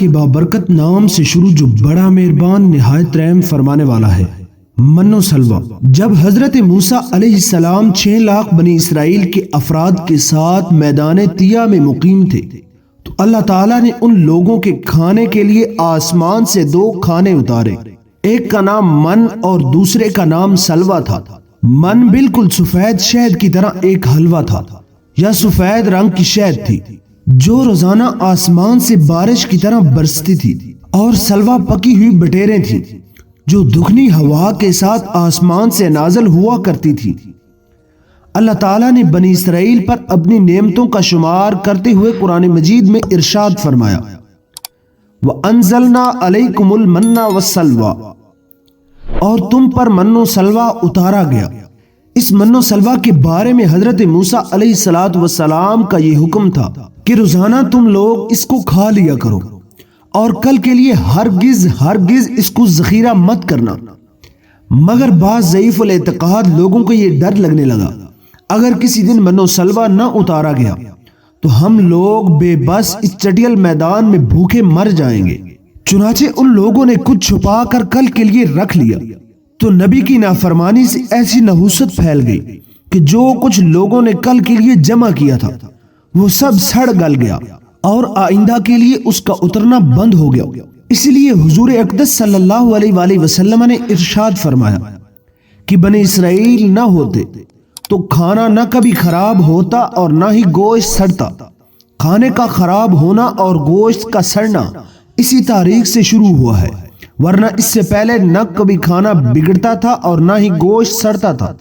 کے بابرکت نام سے شروع جو بڑا مہربان نہایت رحم فرمانے والا ہے۔ من و سلوہ۔ جب حضرت موسیٰ علیہ السلام 6 لاکھ بنی اسرائیل کے افراد کے ساتھ میدان طیہ میں مقیم تھے تو اللہ تعالیٰ نے ان لوگوں کے کھانے کے لیے آسمان سے 2 کھانے اتارے، ایک کا نام من اور دوسرے کا نام سلوہ تھا۔ من بالکل سفید شہد کی طرح ایک حلوہ تھا یا سفید رنگ کی شہد تھی جو روزانہ آسمان سے بارش کی طرح برستی تھی، اور سلوہ پکی ہوئی بٹیریں تھیں جو دکھنی ہوا کے ساتھ آسمان سے نازل ہوا کرتی تھی۔ اللہ تعالیٰ نے بنی اسرائیل پر اپنی نعمتوں کا شمار کرتے ہوئے قرآن مجید میں ارشاد فرمایا، وَأَنزَلْنَا عَلَيْكُمُ الْمَنَّ وَالسَّلْوَىٰ، اور تم پر من و سلوہ اتارا گیا۔ اس من و سلوہ کے بارے میں حضرت موسیٰ علیہ السلام کا یہ حکم تھا کہ روزانہ تم لوگ اس کو کھا لیا کرو اور کل کے لیے ہرگز اس کو ذخیرہ مت کرنا۔ مگر بعض ضعیف الاعتقاد لوگوں کو یہ ڈر لگنے لگا اگر کسی دن من و سلوہ نہ اتارا گیا تو ہم لوگ بے بس اس چٹیل میدان میں بھوکے مر جائیں گے۔ چنانچہ ان لوگوں نے کچھ چھپا کر کل کے لیے رکھ لیا تو نبی کی نافرمانی سے ایسی نحوست پھیل گئی کہ جو کچھ لوگوں نے کل کے لیے جمع کیا تھا وہ سب سڑ گل گیا اور آئندہ کے لیے اس کا اترنا بند ہو گیا۔ اسی لیے حضور اقدس صلی اللہ علیہ وآلہ وسلم نے ارشاد فرمایا کہ بنی اسرائیل نہ ہوتے تو کھانا نہ کبھی خراب ہوتا اور نہ ہی گوشت سڑتا۔ کھانے کا خراب ہونا اور گوشت کا سڑنا اسی تاریخ سے شروع ہوا ہے، ورنہ اس سے پہلے نہ کبھی کھانا بگڑتا تھا اور نہ ہی گوشت سڑتا تھا۔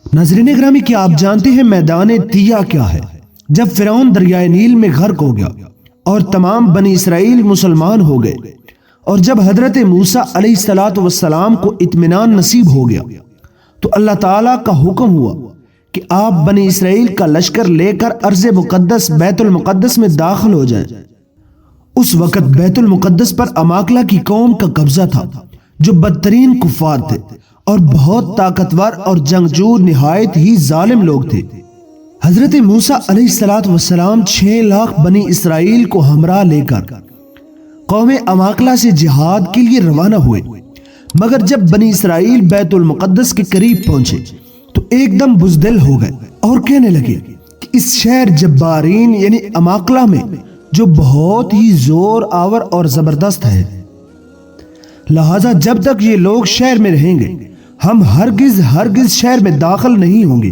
ناظرین گرامی، کیا آپ جانتے ہیں میدان طیہ کیا ہے؟ جب فرعون دریائے نیل میں غرق ہو گیا اور تمام بنی اسرائیل مسلمان ہو گئے، اور جب حضرت موسیٰ علیہ السلام کو اطمینان نصیب ہو گیا تو اللہ تعالیٰ کا حکم ہوا کہ آپ بنی اسرائیل کا لشکر لے کر ارض مقدس بیت المقدس میں داخل ہو جائیں۔ اس وقت بیت المقدس پر اماکلہ کی قوم کا قبضہ تھا جو بدترین کفار تھے اور بہت طاقتور اور جنگجو نہایت ہی ظالم لوگ تھے۔ حضرت موسیٰ علیہ السلام 6 لاکھ بنی اسرائیل کو ہمراہ لے کر قوم اماکلہ سے جہاد کے لیے روانہ ہوئے، مگر جب بنی اسرائیل بیت المقدس کے قریب پہنچے تو ایک دم بزدل ہو گئے اور کہنے لگے کہ اس شہر جبارین یعنی اماکلہ میں جو بہت ہی زور آور اور زبردست ہے، لہذا جب تک یہ لوگ شہر میں رہیں گے ہم ہرگز شہر میں داخل نہیں ہوں گے۔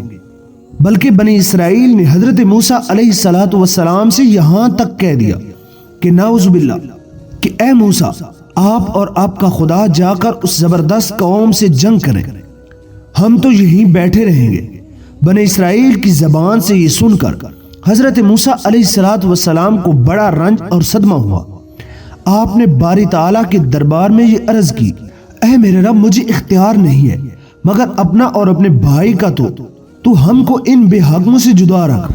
بلکہ بنی اسرائیل نے حضرت موسیٰ علیہ السلام سے یہاں تک کہہ دیا کہ نعوذ باللہ کہ اے موسیٰ، آپ اور آپ کا خدا جا کر اس زبردست قوم سے جنگ کریں، ہم تو یہیں بیٹھے رہیں گے۔ بنی اسرائیل کی زبان سے یہ سن کر حضرت موسیٰ علیہ السلام کو بڑا رنج اور صدمہ ہوا۔ آپ نے باری تعالیٰ کے دربار میں یہ عرض کی، اے میرے رب، مجھے اختیار نہیں ہے مگر اپنا اور اپنے بھائی کا تو ہم کو ان بے حقوں سے جدا رکھ۔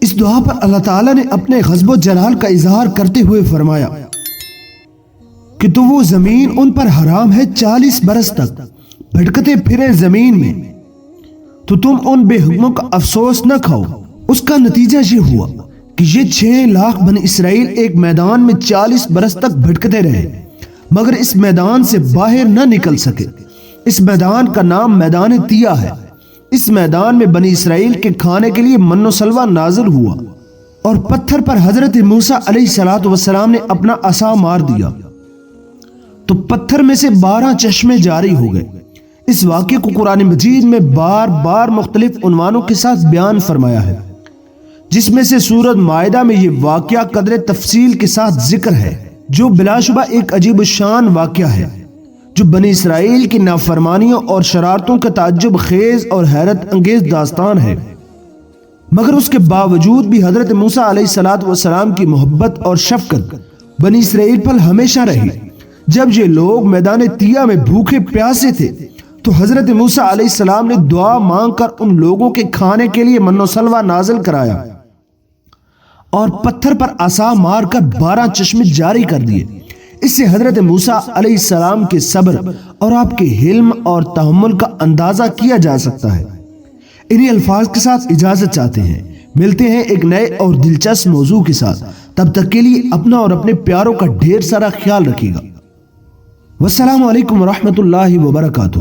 اس دعا پر اللہ تعالیٰ نے اپنے غضب و جلال کا اظہار کرتے ہوئے فرمایا کہ تو وہ زمین ان پر حرام ہے 40 برس تک بھٹکتے پھرے زمین میں، تو تم ان بے حکموں کا افسوس نہ کھاؤ۔ اس کا نتیجہ یہ ہوا کہ یہ 6 لاکھ بنی اسرائیل ایک میدان میں 40 برس تک بھٹکتے رہے مگر اس میدان سے باہر نہ نکل سکے۔ اس میدان کا نام میدان طیہ ہے۔ اس میدان میں بنی اسرائیل کے کھانے کے لیے من و سلوہ نازل ہوا اور پتھر پر حضرت موسیٰ علیہ السلام نے اپنا عصا مار دیا تو پتھر میں سے 12 چشمے جاری ہو گئے۔ اس واقعے کو قرآن مجید میں بار بار مختلف عنوانوں کے ساتھ بیان فرمایا ہے، جس میں سے سورۃ مائدہ میں یہ واقعہ قدر تفصیل کے ساتھ ذکر ہے، جو بلا شبہ ایک عجیب الشان واقعہ ہے جو بنی اسرائیل کی نافرمانیوں اور شرارتوں کا تعجب خیز اور حیرت انگیز داستان ہے۔ مگر اس کے باوجود بھی حضرت موسیٰ علیہ السلام کی محبت اور شفقت بنی اسرائیل پر ہمیشہ رہی۔ جب یہ لوگ میدان طیہ میں بھوکے پیاسے تھے تو حضرت موسیٰ علیہ السلام نے دعا مانگ کر ان لوگوں کے کھانے کے لیے من و سلوہ نازل کرایا اور پتھر پر عصا مار کر 12 چشمے جاری کر دیے۔ اس سے حضرت موسیٰ علیہ السلام کے صبر اور آپ کے حلم اور تحمل کا اندازہ کیا جا سکتا ہے۔ انہی الفاظ کے ساتھ اجازت چاہتے ہیں، ملتے ہیں ایک نئے اور دلچسپ موضوع کے ساتھ۔ تب تک کے لیے اپنا اور اپنے پیاروں کا ڈھیر سارا خیال رکھیے گا۔ والسلام علیکم ورحمۃ اللہ وبرکاتہ۔